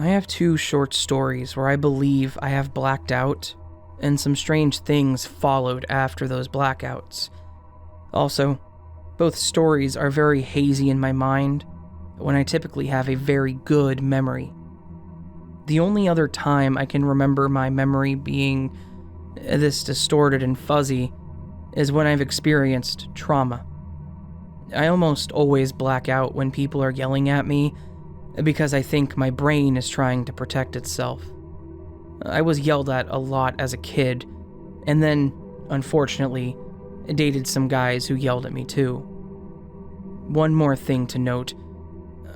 I have 2 short stories where I believe I have blacked out, and some strange things followed after those blackouts. Also, both stories are very hazy in my mind, when I typically have a very good memory. The only other time I can remember my memory being this distorted and fuzzy is when I've experienced trauma. I almost always black out when people are yelling at me because I think my brain is trying to protect itself. I was yelled at a lot as a kid, and then, unfortunately, dated some guys who yelled at me too. One more thing to note,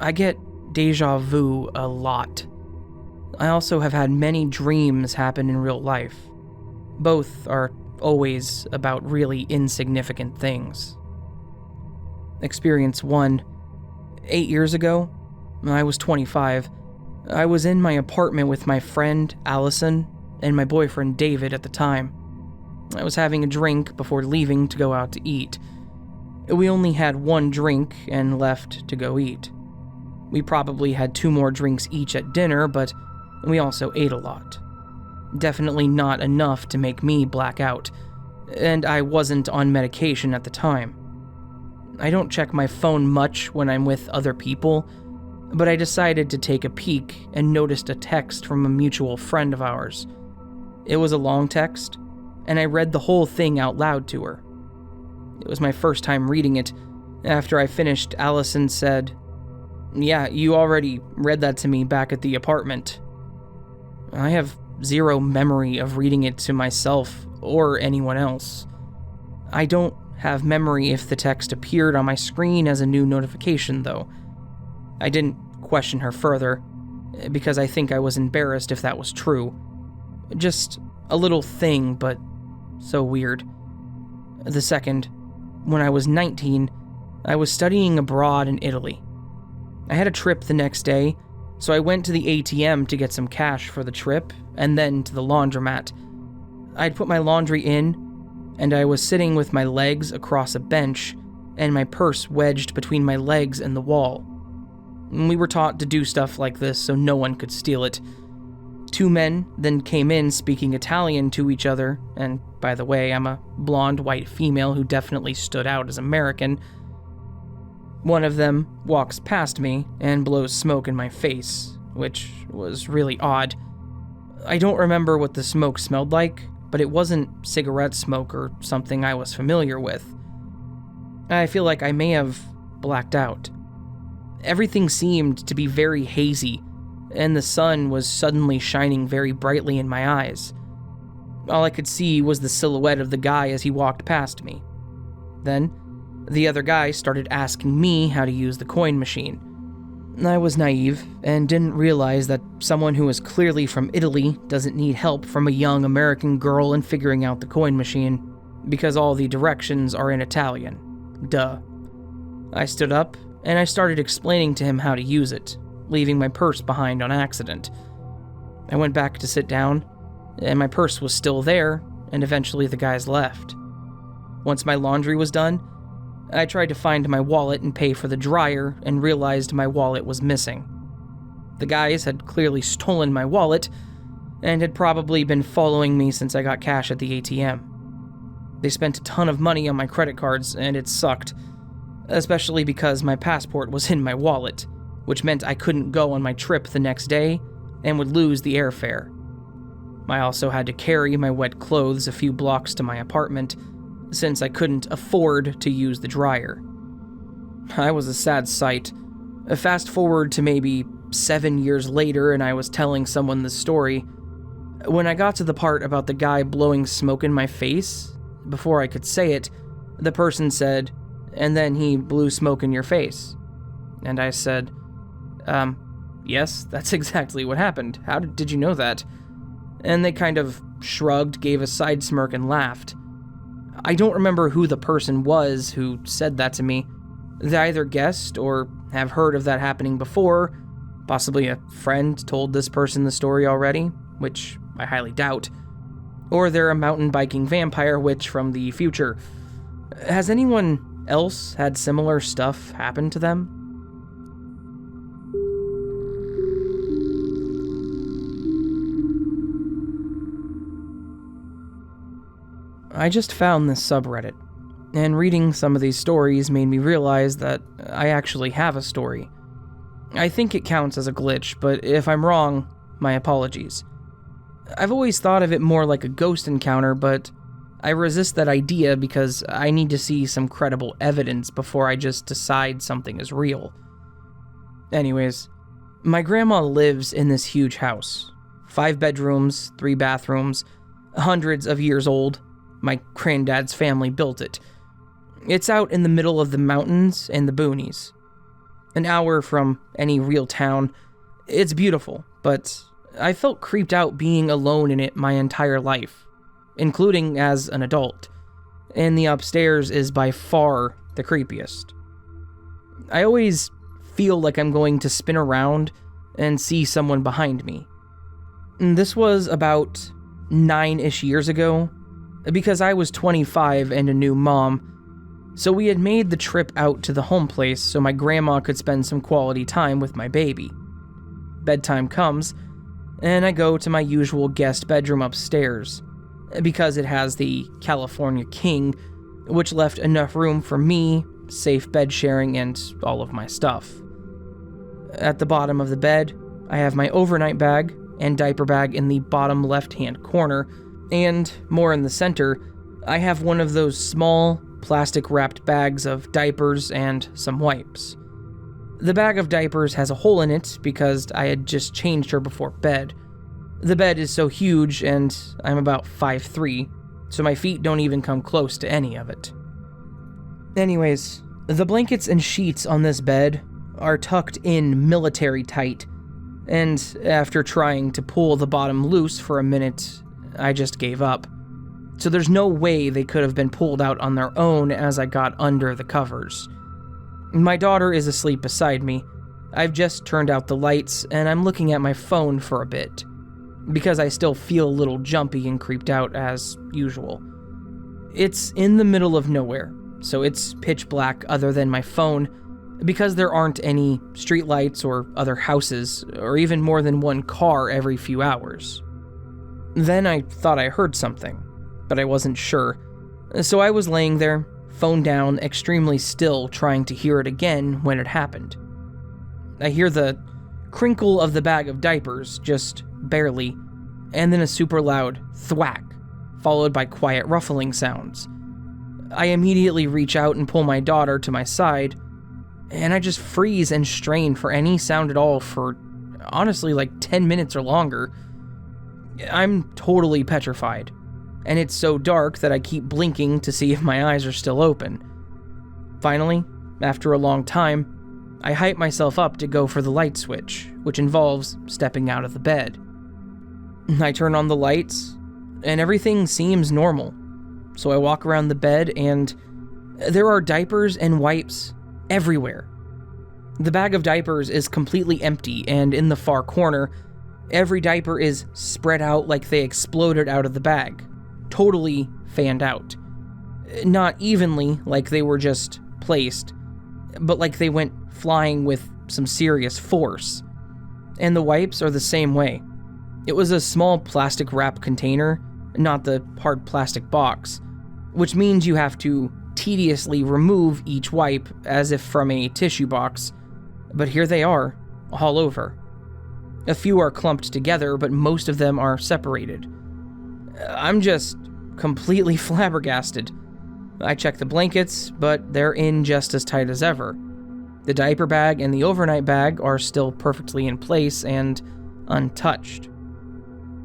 I get deja vu a lot. I also have had many dreams happen in real life. Both are always about really insignificant things. Experience 1. 8 years ago, I was 25. I was in my apartment with my friend Allison and my boyfriend David at the time. I was having a drink before leaving to go out to eat. We only had 1 drink and left to go eat. We probably had 2 more drinks each at dinner, but we also ate a lot. Definitely not enough to make me black out, and I wasn't on medication at the time. I don't check my phone much when I'm with other people, but I decided to take a peek and noticed a text from a mutual friend of ours. It was a long text, and I read the whole thing out loud to her. It was my first time reading it. After I finished, Allison said, "Yeah, you already read that to me back at the apartment." I have 0 memory of reading it to myself or anyone else. I don't have memory if the text appeared on my screen as a new notification, though. I didn't question her further, because I think I was embarrassed if that was true. Just a little thing, but so weird. The second, when I was 19, I was studying abroad in Italy. I had a trip the next day, so I went to the ATM to get some cash for the trip, and then to the laundromat. I'd put my laundry in, and I was sitting with my legs across a bench, and my purse wedged between my legs and the wall. We were taught to do stuff like this so no one could steal it. 2 men then came in speaking Italian to each other, and by the way, I'm a blonde white female who definitely stood out as American. One of them walks past me and blows smoke in my face, which was really odd. I don't remember what the smoke smelled like, but it wasn't cigarette smoke or something I was familiar with. I feel like I may have blacked out. Everything seemed to be very hazy, and the sun was suddenly shining very brightly in my eyes. All I could see was the silhouette of the guy as he walked past me. Then, the other guy started asking me how to use the coin machine. I was naive and didn't realize that someone who is clearly from Italy doesn't need help from a young American girl in figuring out the coin machine, because all the directions are in Italian. Duh. I stood up and I started explaining to him how to use it, leaving my purse behind on accident. I went back to sit down, and my purse was still there, and eventually the guys left. Once my laundry was done, I tried to find my wallet and pay for the dryer and realized my wallet was missing. The guys had clearly stolen my wallet and had probably been following me since I got cash at the ATM. They spent a ton of money on my credit cards and it sucked, especially because my passport was in my wallet, which meant I couldn't go on my trip the next day and would lose the airfare. I also had to carry my wet clothes a few blocks to my apartment, since I couldn't afford to use the dryer. I was a sad sight. Fast forward to maybe 7 years later and I was telling someone this story. When I got to the part about the guy blowing smoke in my face, before I could say it, the person said, "And then he blew smoke in your face." And I said, yes, that's exactly what happened. How did you know that?" And they kind of shrugged, gave a side smirk, and laughed. I don't remember who the person was who said that to me. They either guessed or have heard of that happening before. Possibly a friend told this person the story already, which I highly doubt. Or they're a mountain biking vampire witch from the future. Has anyone else had similar stuff happen to them? I just found this subreddit, and reading some of these stories made me realize that I actually have a story. I think it counts as a glitch, but if I'm wrong, my apologies. I've always thought of it more like a ghost encounter, but I resist that idea because I need to see some credible evidence before I just decide something is real. Anyways, my grandma lives in this huge house. 5 bedrooms, 3 bathrooms, hundreds of years old. My granddad's family built it. It's out in the middle of the mountains and the boonies. An hour from any real town. It's beautiful, but I felt creeped out being alone in it my entire life, including as an adult. And the upstairs is by far the creepiest. I always feel like I'm going to spin around and see someone behind me. And this was about 9-ish years ago, because I was 25 and a new mom, so we had made the trip out to the home place so my grandma could spend some quality time with my baby. Bedtime comes, and I go to my usual guest bedroom upstairs, because it has the California King, which left enough room for me, safe bed sharing, and all of my stuff. At the bottom of the bed, I have my overnight bag and diaper bag in the bottom left-hand corner, and more in the center, I have one of those small, plastic-wrapped bags of diapers and some wipes. The bag of diapers has a hole in it because I had just changed her before bed. The bed is so huge, and I'm about 5'3", so my feet don't even come close to any of it. Anyways, the blankets and sheets on this bed are tucked in military tight, and after trying to pull the bottom loose for a minute, I just gave up. So there's no way they could have been pulled out on their own as I got under the covers. My daughter is asleep beside me. I've just turned out the lights, and I'm looking at my phone for a bit, because I still feel a little jumpy and creeped out as usual. It's in the middle of nowhere, so it's pitch black other than my phone, because there aren't any streetlights or other houses, or even more than one car every few hours. Then I thought I heard something, but I wasn't sure, so I was laying there, phone down, extremely still, trying to hear it again when it happened. I hear the crinkle of the bag of diapers, just barely, and then a super loud thwack, followed by quiet ruffling sounds. I immediately reach out and pull my daughter to my side, and I just freeze and strain for any sound at all for, honestly, like 10 minutes or longer. I'm totally petrified, and it's so dark that I keep blinking to see if my eyes are still open. Finally, after a long time, I hype myself up to go for the light switch, which involves stepping out of the bed. I turn on the lights, and everything seems normal, so I walk around the bed, and there are diapers and wipes everywhere. The bag of diapers is completely empty, and in the far corner, every diaper is spread out like they exploded out of the bag, totally fanned out. Not evenly, like they were just placed, but like they went flying with some serious force. And the wipes are the same way. It was a small plastic wrap container, not the hard plastic box, which means you have to tediously remove each wipe as if from a tissue box, but here they are, all over. A few are clumped together, but most of them are separated. I'm just completely flabbergasted. I check the blankets, but they're in just as tight as ever. The diaper bag and the overnight bag are still perfectly in place and untouched.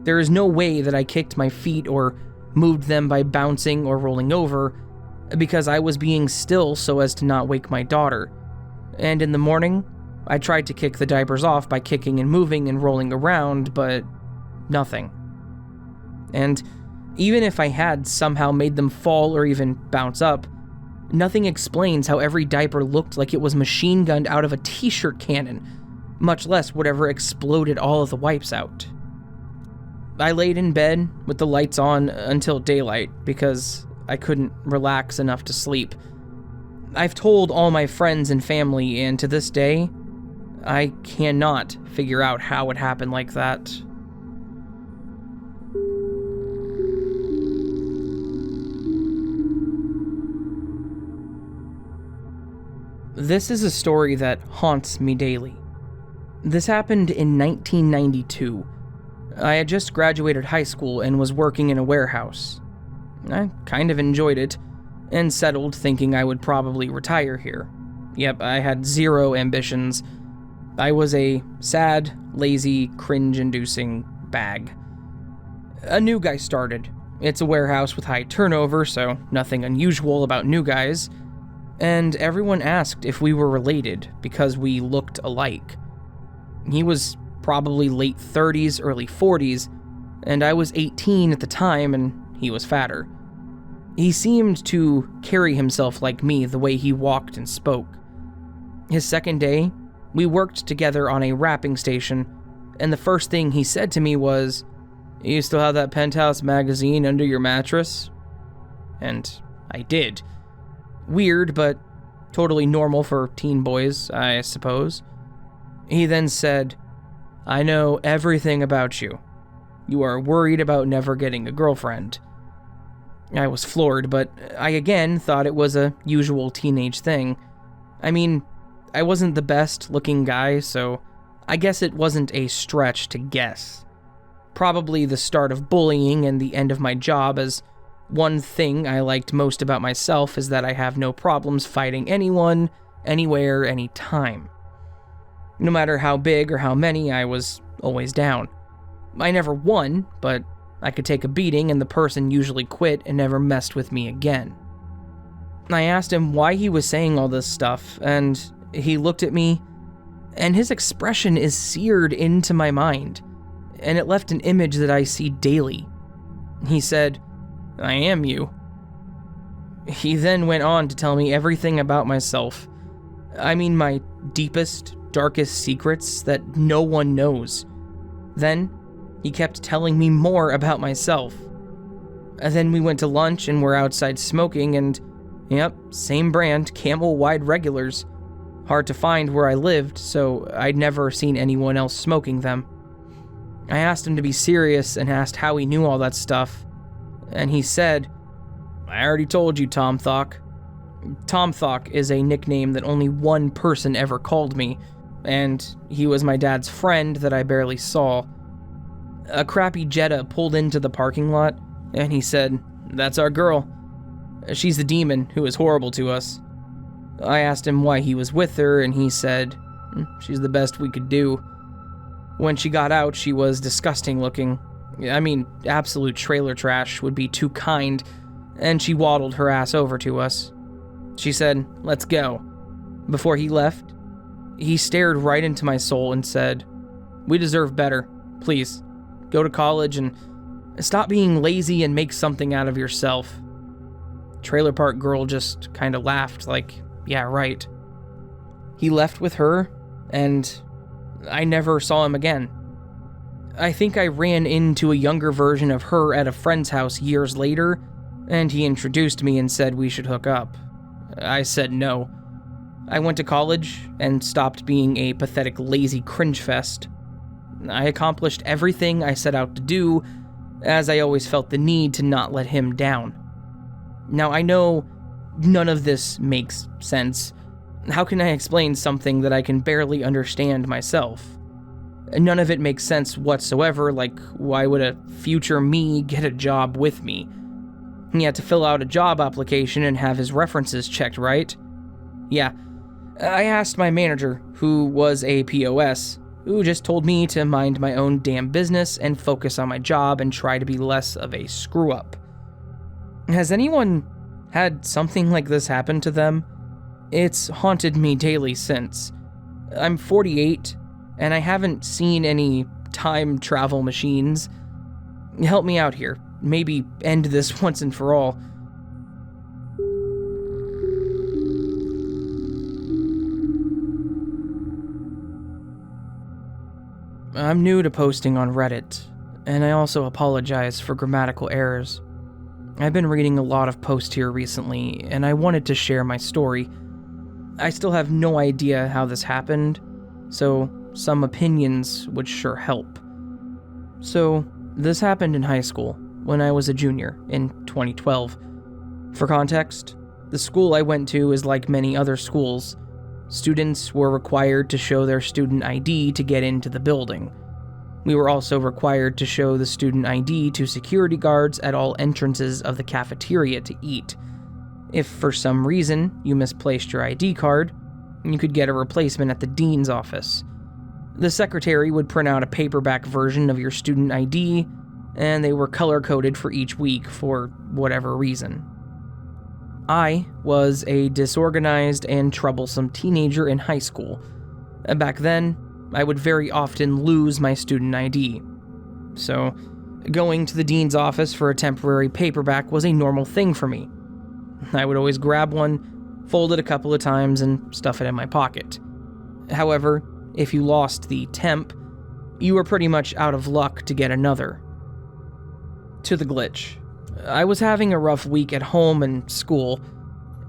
There is no way that I kicked my feet or moved them by bouncing or rolling over, because I was being still so as to not wake my daughter. And in the morning, I tried to kick the diapers off by kicking and moving and rolling around, but nothing. And even if I had somehow made them fall or even bounce up, nothing explains how every diaper looked like it was machine gunned out of a t-shirt cannon, much less whatever exploded all of the wipes out. I laid in bed with the lights on until daylight because I couldn't relax enough to sleep. I've told all my friends and family, and to this day, I cannot figure out how it happened like that. . 'Cause This is a story that haunts me daily. This happened in 1992. I had just graduated high school and was working in a warehouse. I kind of enjoyed it, and settled thinking I would probably retire here. Yep, I had zero ambitions. I was a sad, lazy, cringe-inducing bag. A new guy started. It's a warehouse with high turnover, so nothing unusual about new guys. And everyone asked if we were related because we looked alike. He was probably late 30s, early 40s, and I was 18 at the time, and he was fatter. He seemed to carry himself like me the way he walked and spoke. His second day, we worked together on a wrapping station, and the first thing he said to me was, "You still have that Penthouse magazine under your mattress?" And I did. Weird, but totally normal for teen boys, I suppose. He then said, "I know everything about you. You are worried about never getting a girlfriend." I was floored, but I again thought it was a usual teenage thing. I mean, I wasn't the best looking guy, so I guess it wasn't a stretch to guess. Probably the start of bullying and the end of my job, as one thing I liked most about myself is that I have no problems fighting anyone, anywhere, anytime. No matter how big or how many, I was always down. I never won, but I could take a beating and the person usually quit and never messed with me again. I asked him why he was saying all this stuff, and he looked at me, and his expression is seared into my mind, and it left an image that I see daily. He said, "I am you." He then went on to tell me everything about myself. I mean, my deepest, darkest secrets that no one knows. Then, he kept telling me more about myself. And then we went to lunch and were outside smoking and, yep, same brand, Camel Wide Regulars. Hard to find where I lived, so I'd never seen anyone else smoking them. I asked him to be serious and asked how he knew all that stuff. And he said, "I already told you, Tom Thawk." Tom Thawk is a nickname that only one person ever called me, and he was my dad's friend that I barely saw. A crappy Jetta pulled into the parking lot, and he said, "That's our girl. She's the demon who is horrible to us." I asked him why he was with her, and he said, "She's the best we could do." When she got out, she was disgusting looking. I mean, absolute trailer trash would be too kind, and she waddled her ass over to us. She said, "Let's go." Before he left, he stared right into my soul and said, "We deserve better. Please, go to college and stop being lazy and make something out of yourself." Trailer Park Girl just kinda laughed like, "Yeah, right." He left with her, and I never saw him again. I think I ran into a younger version of her at a friend's house years later, and he introduced me and said we should hook up. I said no. I went to college and stopped being a pathetic, lazy cringe fest. I accomplished everything I set out to do, as I always felt the need to not let him down. Now, I know none of this makes sense. How can I explain something that I can barely understand myself? None of it makes sense whatsoever, like why would a future me get a job with me? He had to fill out a job application and have his references checked, right? Yeah. I asked my manager, who was a POS, who just told me to mind my own damn business and focus on my job and try to be less of a screw-up. Has anyone had something like this happen to them? It's haunted me daily since. I'm 48, and I haven't seen any time travel machines. Help me out here. Maybe end this once and for all. I'm new to posting on Reddit, and I also apologize for grammatical errors. I've been reading a lot of posts here recently, and I wanted to share my story. I still have no idea how this happened, so some opinions would sure help. So, this happened in high school, when I was a junior, in 2012. For context, the school I went to is like many other schools. Students were required to show their student ID to get into the building. We were also required to show the student ID to security guards at all entrances of the cafeteria to eat. If for some reason you misplaced your ID card, you could get a replacement at the dean's office. The secretary would print out a paperback version of your student ID, and they were color-coded for each week for whatever reason. I was a disorganized and troublesome teenager in high school. Back then, I would very often lose my student ID. So, going to the dean's office for a temporary paperback was a normal thing for me. I would always grab one, fold it a couple of times, and stuff it in my pocket. However, if you lost the temp, you were pretty much out of luck to get another. To the glitch. I was having a rough week at home and school.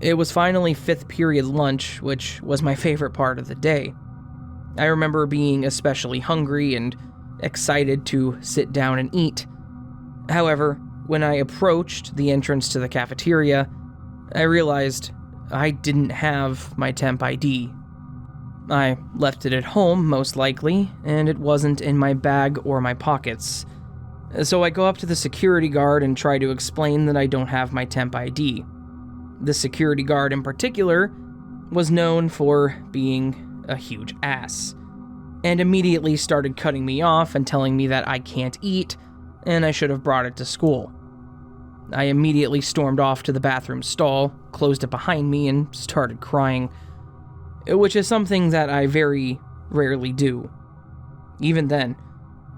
It was finally 5th period lunch, which was my favorite part of the day. I remember being especially hungry and excited to sit down and eat. However, when I approached the entrance to the cafeteria, I realized I didn't have my temp ID. I left it at home, most likely, and it wasn't in my bag or my pockets. So I go up to the security guard and try to explain that I don't have my temp ID. The security guard in particular was known for being a huge ass, and immediately started cutting me off and telling me that I can't eat, and I should have brought it to school. I immediately stormed off to the bathroom stall, closed it behind me, and started crying, which is something that I very rarely do. Even then,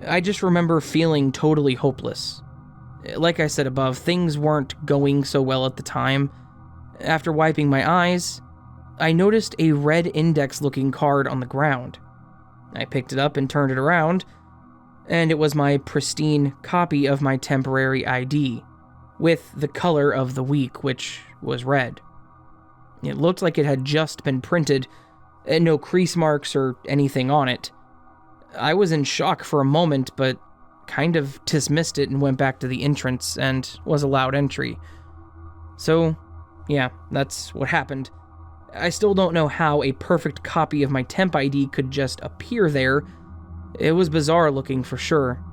I just remember feeling totally hopeless. Like I said above, things weren't going so well at the time. After wiping my eyes, I noticed a red index-looking card on the ground. I picked it up and turned it around, and it was my pristine copy of my temporary ID, with the color of the week, which was red. It looked like it had just been printed, and no crease marks or anything on it. I was in shock for a moment, but kind of dismissed it and went back to the entrance and was allowed entry. So, yeah, that's what happened. I still don't know how a perfect copy of my temp ID could just appear there. It was bizarre looking for sure.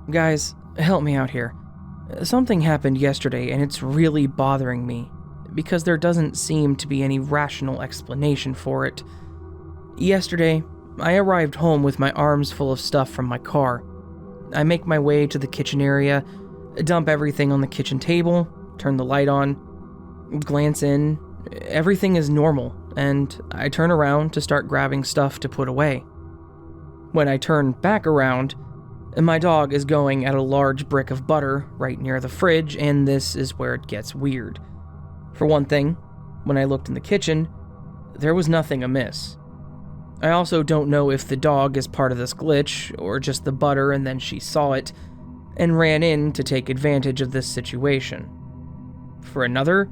Guys, help me out here. Something happened yesterday and it's really bothering me, because there doesn't seem to be any rational explanation for it. Yesterday, I arrived home with my arms full of stuff from my car. I make my way to the kitchen area, dump everything on the kitchen table, turn the light on, glance in. Everything is normal, and I turn around to start grabbing stuff to put away. When I turn back around, my dog is going at a large brick of butter right near the fridge, and this is where it gets weird. For one thing, when I looked in the kitchen, there was nothing amiss. I also don't know if the dog is part of this glitch, or just the butter and then she saw it, and ran in to take advantage of this situation. For another,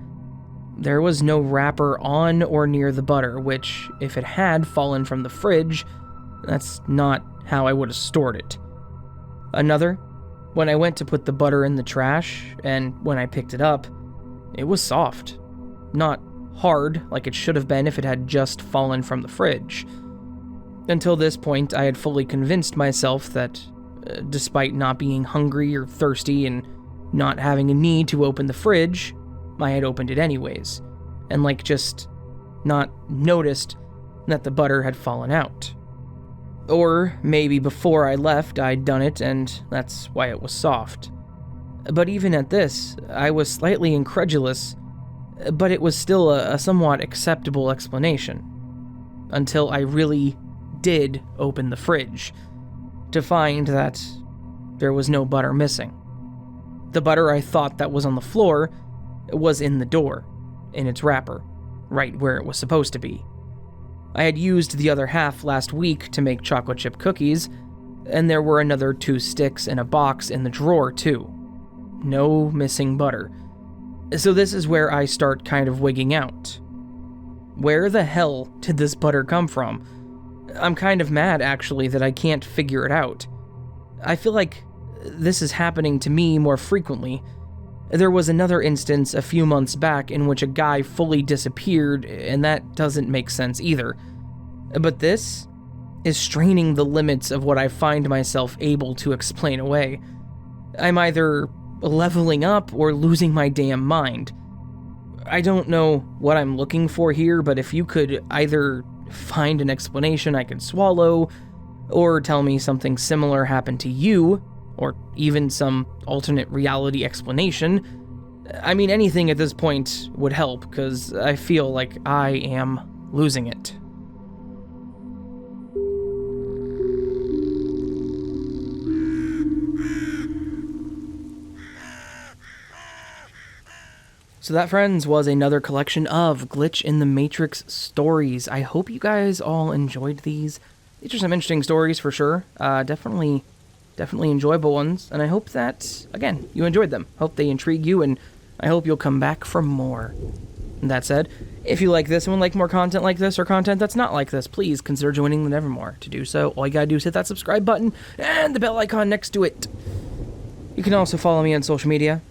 there was no wrapper on or near the butter, which, if it had fallen from the fridge, that's not how I would have stored it. Another, when I went to put the butter in the trash, and when I picked it up, it was soft. Not hard like it should have been if it had just fallen from the fridge. Until this point, I had fully convinced myself that, despite not being hungry or thirsty and not having a need to open the fridge, I had opened it anyways, and just not noticed that the butter had fallen out. Or maybe before I left, I'd done it, and that's why it was soft. But even at this, I was slightly incredulous, but it was still a somewhat acceptable explanation. Until I really did open the fridge, to find that there was no butter missing. The butter I thought that was on the floor was in the door, in its wrapper, right where it was supposed to be. I had used the other half last week to make chocolate chip cookies, and there were another 2 sticks in a box in the drawer too. No missing butter. So this is where I start kind of wigging out. Where the hell did this butter come from? I'm kind of mad, actually, that I can't figure it out. I feel like this is happening to me more frequently. There was another instance a few months back in which a guy fully disappeared, and that doesn't make sense either. But this is straining the limits of what I find myself able to explain away. I'm either leveling up or losing my damn mind. I don't know what I'm looking for here, but if you could either find an explanation I can swallow, or tell me something similar happened to you, or even some alternate reality explanation, I mean, anything at this point would help, because I feel like I am losing it. So that, friends, was another collection of Glitch in the Matrix stories. I hope you guys all enjoyed these. These are some interesting stories for sure. Definitely enjoyable ones. And I hope that, again, you enjoyed them. Hope they intrigue you, and I hope you'll come back for more. And that said, if you like this and would like more content like this or content that's not like this, please consider joining the Nevermore. To do so, all you gotta do is hit that subscribe button and the bell icon next to it. You can also follow me on social media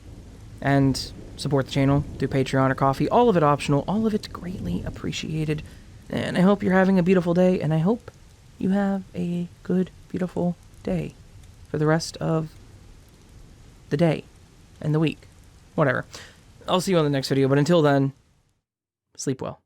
and support the channel through Patreon or Coffee. All of it optional, all of it greatly appreciated. And I hope you're having a beautiful day, and I hope you have a good, beautiful day for the rest of the day and the week. Whatever. I'll see you on the next video, but until then, sleep well.